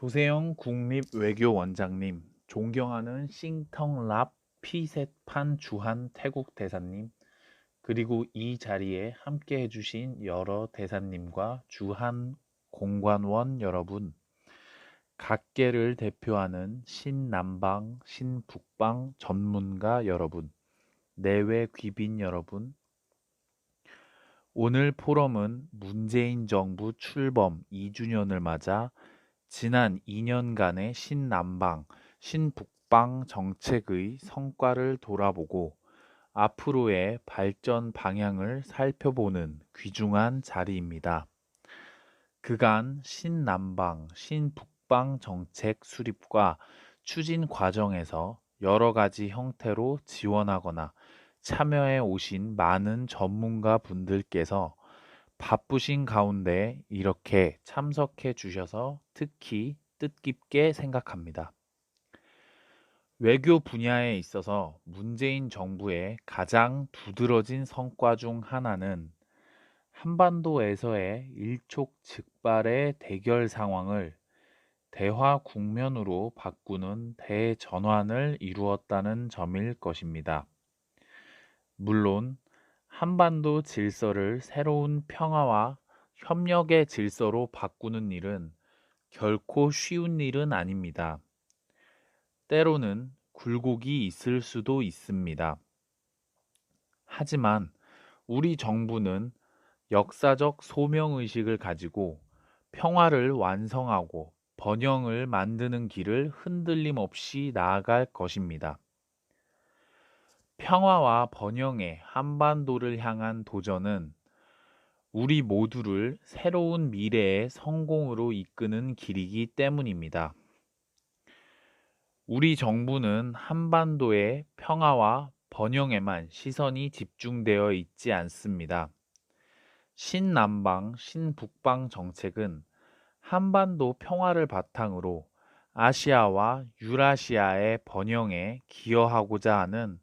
조세영 국립외교원장님, 존경하는 싱텅랍 피셋판 주한 태국 대사님, 그리고 이 자리에 함께 해주신 여러 대사님과 주한 공관원 여러분, 각계를 대표하는 신남방, 신북방 전문가 여러분, 내외 귀빈 여러분, 오늘 포럼은 문재인 정부 출범 2주년을 맞아 지난 2년간의 신남방, 신북방 정책의 성과를 돌아보고 앞으로의 발전 방향을 살펴보는 귀중한 자리입니다. 그간 신남방, 신북방 정책 수립과 추진 과정에서 여러 가지 형태로 지원하거나 참여해 오신 많은 전문가 분들께서 바쁘신 가운데 이렇게 참석해 주셔서 특히 뜻깊게 생각합니다. 외교 분야에 있어서 문재인 정부의 가장 두드러진 성과 중 하나는 한반도에서의 일촉즉발의 대결 상황을 대화 국면으로 바꾸는 대전환을 이루었다는 점일 것입니다. 물론 한반도 질서를 새로운 평화와 협력의 질서로 바꾸는 일은 결코 쉬운 일은 아닙니다. 때로는 굴곡이 있을 수도 있습니다. 하지만 우리 정부는 역사적 소명의식을 가지고 평화를 완성하고 번영을 만드는 길을 흔들림 없이 나아갈 것입니다. 평화와 번영의 한반도를 향한 도전은 우리 모두를 새로운 미래의 성공으로 이끄는 길이기 때문입니다. 우리 정부는 한반도의 평화와 번영에만 시선이 집중되어 있지 않습니다. 신남방, 신북방 정책은 한반도 평화를 바탕으로 아시아와 유라시아의 번영에 기여하고자 하는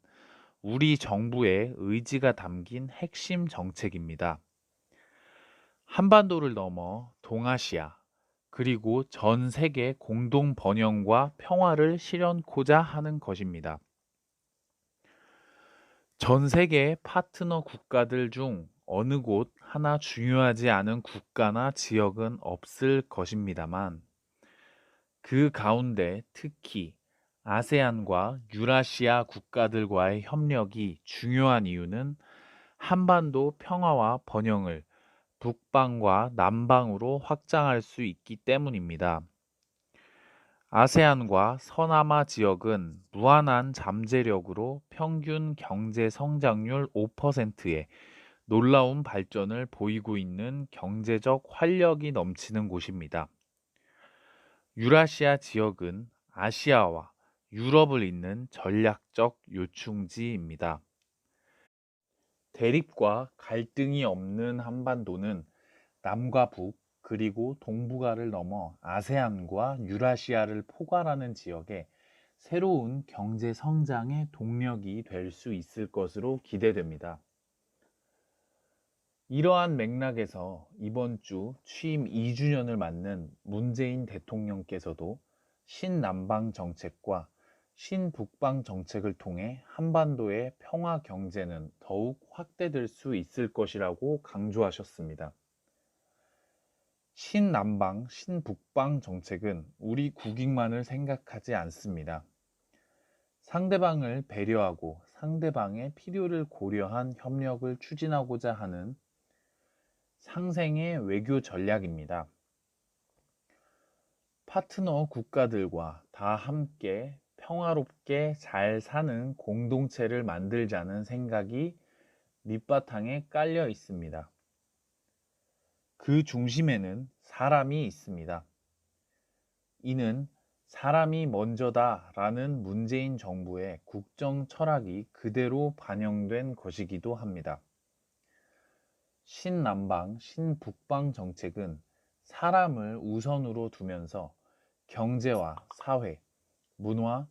우리 정부의 의지가 담긴 핵심 정책입니다. 한반도를 넘어 동아시아, 그리고 전 세계 공동 번영과 평화를 실현코자 하는 것입니다. 전 세계 파트너 국가들 중 어느 곳 하나 중요하지 않은 국가나 지역은 없을 것입니다만 그 가운데 특히 아세안과 유라시아 국가들과의 협력이 중요한 이유는 한반도 평화와 번영을 북방과 남방으로 확장할 수 있기 때문입니다. 아세안과 서남아 지역은 무한한 잠재력으로 평균 경제 성장률 5%의 놀라운 발전을 보이고 있는 경제적 활력이 넘치는 곳입니다. 유라시아 지역은 아시아와 유럽을 잇는 전략적 요충지입니다. 대립과 갈등이 없는 한반도는 남과 북, 그리고 동북아를 넘어 아세안과 유라시아를 포괄하는 지역에 새로운 경제 성장의 동력이 될 수 있을 것으로 기대됩니다. 이러한 맥락에서 이번 주 취임 2주년을 맞는 문재인 대통령께서도 신남방 정책과 신북방 정책을 통해 한반도의 평화 경제는 더욱 확대될 수 있을 것이라고 강조하셨습니다. 신남방, 신북방 정책은 우리 국익만을 생각하지 않습니다. 상대방을 배려하고 상대방의 필요를 고려한 협력을 추진하고자 하는 상생의 외교 전략입니다. 파트너 국가들과 다 함께 평화롭게 잘 사는 공동체를 만들자는 생각이 밑바탕에 깔려 있습니다. 그 중심에는 사람이 있습니다. 이는 사람이 먼저다 라는 문재인 정부의 국정 철학이 그대로 반영된 것이기도 합니다. 신남방, 신북방 정책은 사람을 우선으로 두면서 경제와 사회, 문화,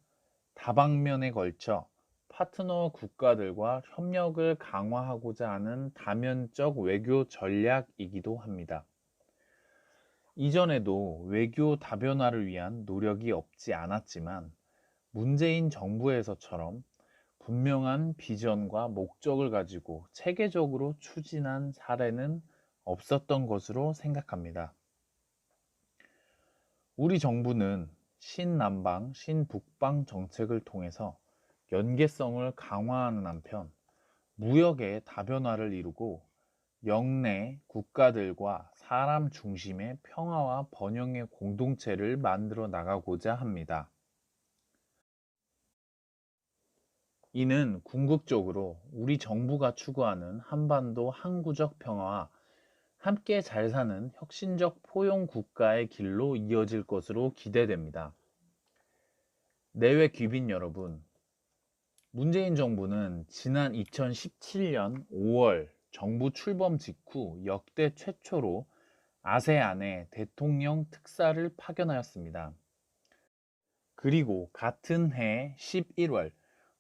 다방면에 걸쳐 파트너 국가들과 협력을 강화하고자 하는 다면적 외교 전략이기도 합니다. 이전에도 외교 다변화를 위한 노력이 없지 않았지만 문재인 정부에서처럼 분명한 비전과 목적을 가지고 체계적으로 추진한 사례는 없었던 것으로 생각합니다. 우리 정부는 신남방, 신북방 정책을 통해서 연계성을 강화하는 한편 무역의 다변화를 이루고 영내 국가들과 사람 중심의 평화와 번영의 공동체를 만들어 나가고자 합니다. 이는 궁극적으로 우리 정부가 추구하는 한반도 항구적 평화와 함께 잘 사는 혁신적 포용 국가의 길로 이어질 것으로 기대됩니다. 내외 귀빈 여러분, 문재인 정부는 지난 2017년 5월 정부 출범 직후 역대 최초로 아세안에 대통령 특사를 파견하였습니다. 그리고 같은 해 11월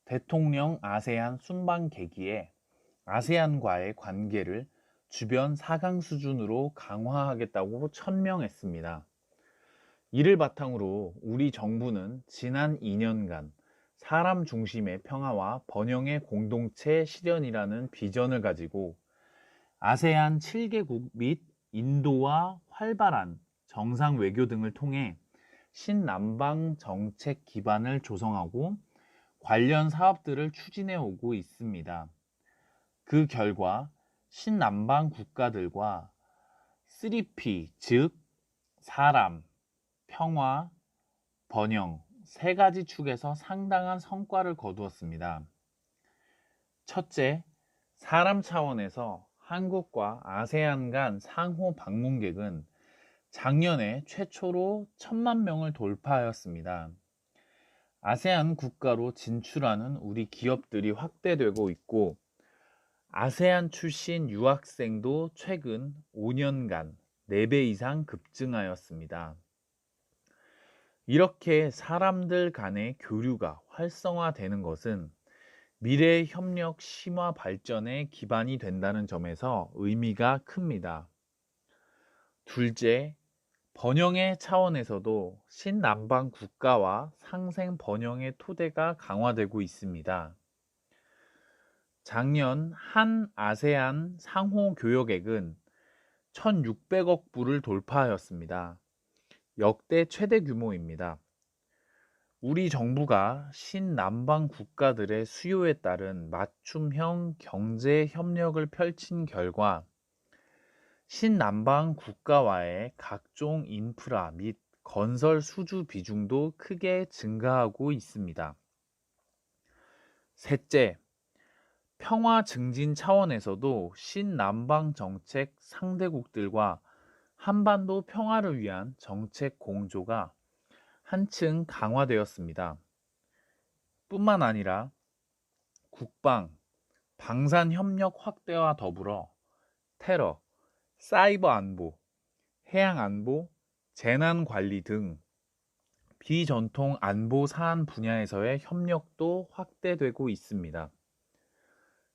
대통령 아세안 순방 계기에 아세안과의 관계를 주변 4강 수준으로 강화하겠다고 천명했습니다. 이를 바탕으로 우리 정부는 지난 2년간 사람 중심의 평화와 번영의 공동체 실현이라는 비전을 가지고 아세안 7개국 및 인도와 활발한 정상 외교 등을 통해 신남방 정책 기반을 조성하고 관련 사업들을 추진해 오고 있습니다. 그 결과 신남방 국가들과 3P, 즉 사람, 평화, 번영 세 가지 축에서 상당한 성과를 거두었습니다. 첫째, 사람 차원에서 한국과 아세안 간 상호 방문객은 작년에 최초로 1,000만 명을 돌파하였습니다. 아세안 국가로 진출하는 우리 기업들이 확대되고 있고 아세안 출신 유학생도 최근 5년간 4배 이상 급증하였습니다. 이렇게 사람들 간의 교류가 활성화되는 것은 미래 협력 심화 발전의 기반이 된다는 점에서 의미가 큽니다. 둘째, 번영의 차원에서도 신남방 국가와 상생 번영의 토대가 강화되고 있습니다. 작년 한 아세안 상호 교역액은 1,600억 불을 돌파하였습니다. 역대 최대 규모입니다. 우리 정부가 신남방 국가들의 수요에 따른 맞춤형 경제 협력을 펼친 결과 신남방 국가와의 각종 인프라 및 건설 수주 비중도 크게 증가하고 있습니다. 셋째, 평화 증진 차원에서도 신남방 정책 상대국들과 한반도 평화를 위한 정책 공조가 한층 강화되었습니다. 뿐만 아니라 국방, 방산 협력 확대와 더불어 테러, 사이버 안보, 해양 안보, 재난 관리 등 비전통 안보 사안 분야에서의 협력도 확대되고 있습니다.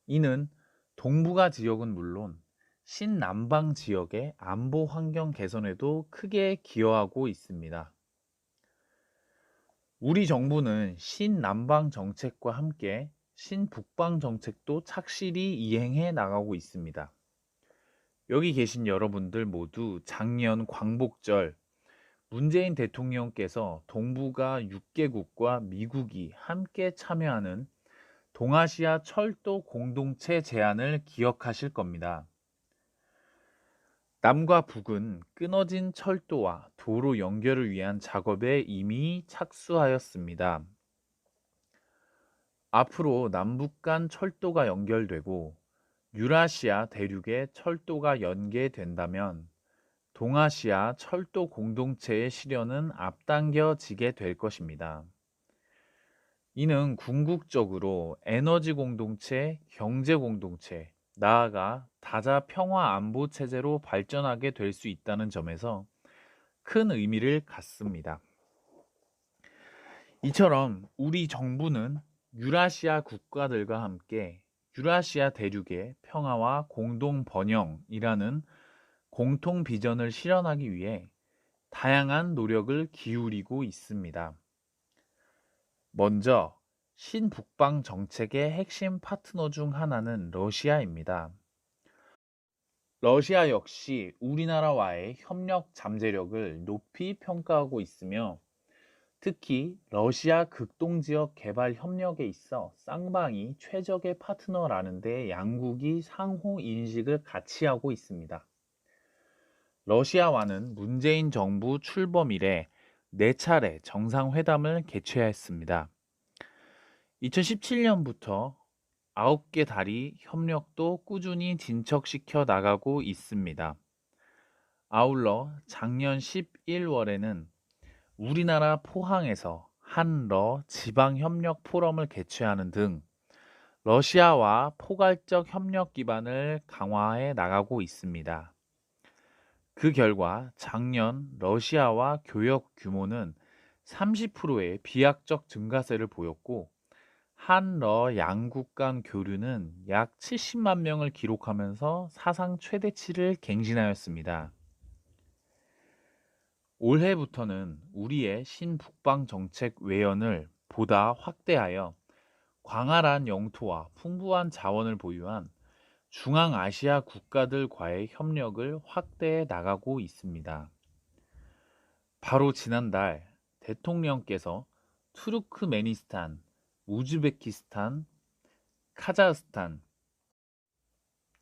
이는 동북아 지역은 물론 신남방 지역의 안보 환경 개선에도 크게 기여하고 있습니다. 우리 정부는 신남방 정책과 함께 신북방 정책도 착실히 이행해 나가고 있습니다. 여기 계신 여러분들 모두 작년 광복절 문재인 대통령께서 동북아 6개국과 미국이 함께 참여하는 동아시아 철도 공동체 제안을 기억하실 겁니다. 남과 북은 끊어진 철도와 도로 연결을 위한 작업에 이미 착수하였습니다. 앞으로 남북 간 철도가 연결되고 유라시아 대륙에 철도가 연계된다면 동아시아 철도 공동체의 실현은 앞당겨지게 될 것입니다. 이는 궁극적으로 에너지 공동체, 경제 공동체, 나아가 다자 평화 안보 체제로 발전하게 될 수 있다는 점에서 큰 의미를 갖습니다. 이처럼 우리 정부는 유라시아 국가들과 함께 유라시아 대륙의 평화와 공동 번영이라는 공통 비전을 실현하기 위해 다양한 노력을 기울이고 있습니다. 먼저 신북방 정책의 핵심 파트너 중 하나는 러시아입니다. 러시아 역시 우리나라와의 협력 잠재력을 높이 평가하고 있으며 특히 러시아 극동지역 개발 협력에 있어 쌍방이 최적의 파트너라는 데 양국이 상호 인식을 같이 하고 있습니다. 러시아와는 문재인 정부 출범 이래 4차례 정상회담을 개최했습니다. 2017년부터 9개 다리 협력도 꾸준히 진척시켜 나가고 있습니다. 아울러 작년 11월에는 우리나라 포항에서 한러 지방협력 포럼을 개최하는 등 러시아와 포괄적 협력 기반을 강화해 나가고 있습니다. 그 결과 작년 러시아와 교역 규모는 30%의 비약적 증가세를 보였고 한러 양국 간 교류는 약 70만 명을 기록하면서 사상 최대치를 갱신하였습니다. 올해부터는 우리의 신북방 정책 외연을 보다 확대하여 광활한 영토와 풍부한 자원을 보유한 중앙아시아 국가들과의 협력을 확대해 나가고 있습니다. 바로 지난달 대통령께서 투르크메니스탄, 우즈베키스탄, 카자흐스탄,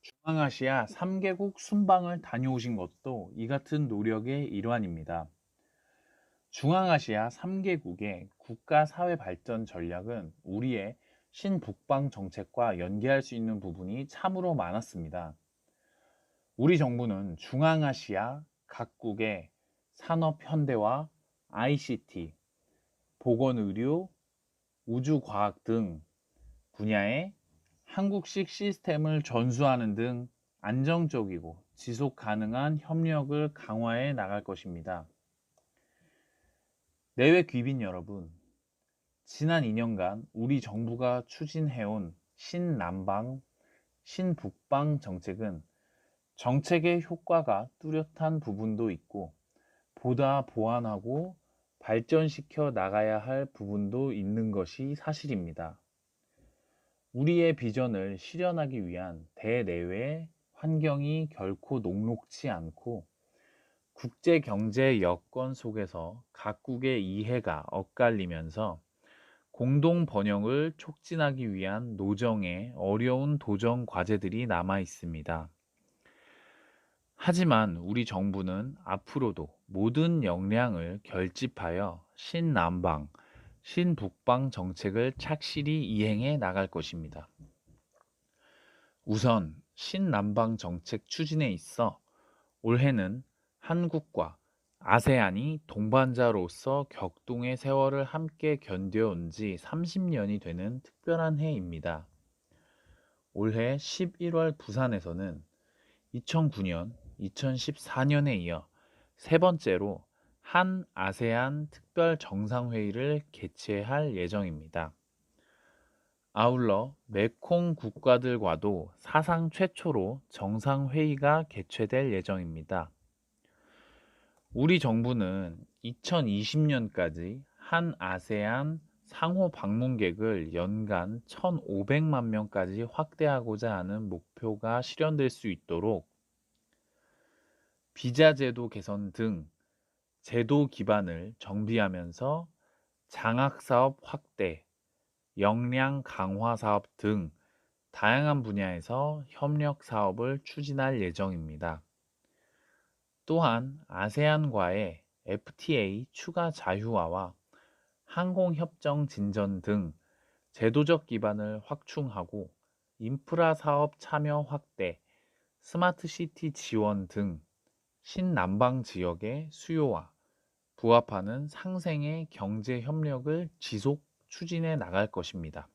중앙아시아 3개국 순방을 다녀오신 것도 이 같은 노력의 일환입니다. 중앙아시아 3개국의 국가 사회 발전 전략은 우리의 신북방 정책과 연계할 수 있는 부분이 참으로 많았습니다. 우리 정부는 중앙아시아 각국의 산업 현대화, ICT, 보건의료, 우주과학 등 분야에 한국식 시스템을 전수하는 등 안정적이고 지속 가능한 협력을 강화해 나갈 것입니다. 내외 귀빈 여러분, 지난 2년간 우리 정부가 추진해온 신남방, 신북방 정책은 정책의 효과가 뚜렷한 부분도 있고 보다 보완하고 발전시켜 나가야 할 부분도 있는 것이 사실입니다. 우리의 비전을 실현하기 위한 대내외 환경이 결코 녹록지 않고 국제 경제 여건 속에서 각국의 이해가 엇갈리면서 공동 번영을 촉진하기 위한 노정의 어려운 도전 과제들이 남아 있습니다. 하지만 우리 정부는 앞으로도 모든 역량을 결집하여 신남방, 신북방 정책을 착실히 이행해 나갈 것입니다. 우선 신남방 정책 추진에 있어 올해는 한국과 아세안이 동반자로서 격동의 세월을 함께 견뎌온 지 30년이 되는 특별한 해입니다. 올해 11월 부산에서는 2009년, 2014년에 이어 세 번째로 한 아세안 특별 정상회의를 개최할 예정입니다. 아울러 메콩 국가들과도 사상 최초로 정상회의가 개최될 예정입니다. 우리 정부는 2020년까지 한 아세안 상호 방문객을 연간 1,500만 명까지 확대하고자 하는 목표가 실현될 수 있도록 비자 제도 개선 등 제도 기반을 정비하면서 장학사업 확대, 역량 강화 사업 등 다양한 분야에서 협력 사업을 추진할 예정입니다. 또한 아세안과의 FTA 추가 자유화와 항공협정 진전 등 제도적 기반을 확충하고 인프라 사업 참여 확대, 스마트 시티 지원 등 신남방 지역의 수요와 부합하는 상생의 경제 협력을 지속 추진해 나갈 것입니다.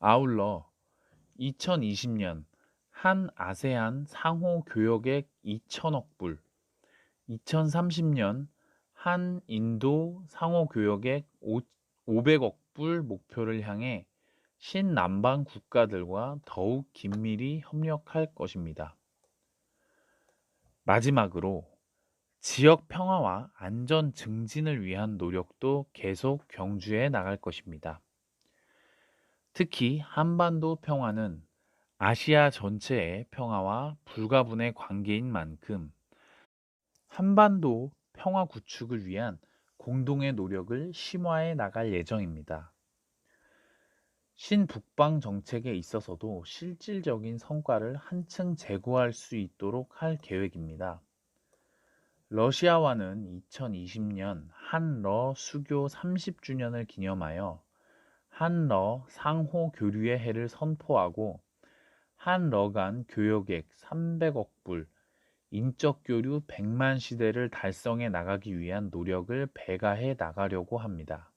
아울러 2020년 한 아세안 상호 교역액 2천억 불, 2030년 한 인도 상호 교역액 500억 불 목표를 향해 신남방 국가들과 더욱 긴밀히 협력할 것입니다. 마지막으로 지역 평화와 안전 증진을 위한 노력도 계속 경주해 나갈 것입니다. 특히 한반도 평화는 아시아 전체의 평화와 불가분의 관계인 만큼 한반도 평화 구축을 위한 공동의 노력을 심화해 나갈 예정입니다. 신북방 정책에 있어서도 실질적인 성과를 한층 제고할 수 있도록 할 계획입니다. 러시아와는 2020년 한러 수교 30주년을 기념하여 한러 상호 교류의 해를 선포하고 한러 간 교역액 300억 불, 인적 교류 100만 시대를 달성해 나가기 위한 노력을 배가해 나가려고 합니다.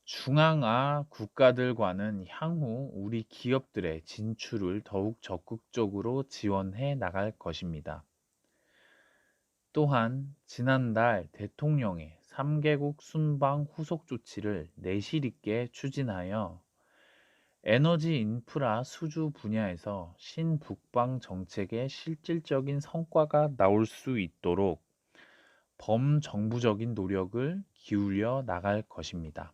중앙아 국가들과는 향후 우리 기업들의 진출을 더욱 적극적으로 지원해 나갈 것입니다. 또한 지난달 대통령의 3개국 순방 후속 조치를 내실 있게 추진하여 에너지 인프라 수주 분야에서 신북방 정책의 실질적인 성과가 나올 수 있도록 범정부적인 노력을 기울여 나갈 것입니다.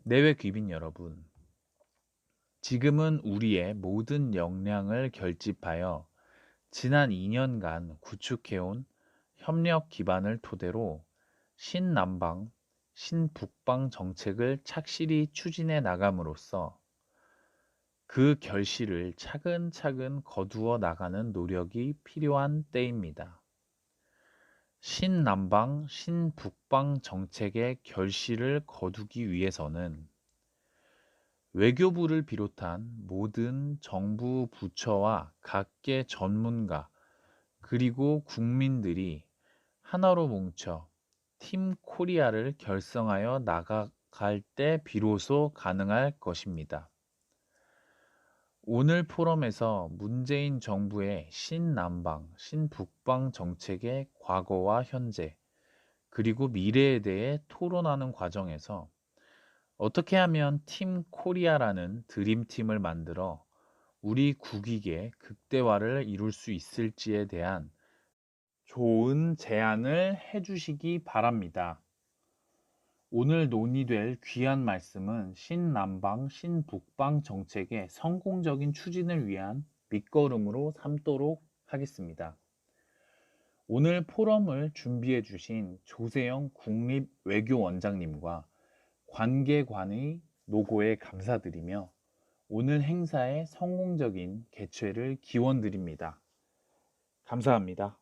내외 귀빈 여러분, 지금은 우리의 모든 역량을 결집하여 지난 2년간 구축해온 협력 기반을 토대로 신남방, 신북방 정책을 착실히 추진해 나감으로써 그 결실을 차근차근 거두어 나가는 노력이 필요한 때입니다. 신남방, 신북방 정책의 결실을 거두기 위해서는 외교부를 비롯한 모든 정부 부처와 각계 전문가 그리고 국민들이 하나로 뭉쳐 팀 코리아를 결성하여 나아갈 때 비로소 가능할 것입니다. 오늘 포럼에서 문재인 정부의 신남방, 신북방 정책의 과거와 현재, 그리고 미래에 대해 토론하는 과정에서 어떻게 하면 팀 코리아라는 드림팀을 만들어 우리 국익의 극대화를 이룰 수 있을지에 대한 좋은 제안을 해주시기 바랍니다. 오늘 논의될 귀한 말씀은 신남방, 신북방 정책의 성공적인 추진을 위한 밑거름으로 삼도록 하겠습니다. 오늘 포럼을 준비해 주신 조세영 국립외교원장님과 관계관의 노고에 감사드리며 오늘 행사의 성공적인 개최를 기원드립니다. 감사합니다.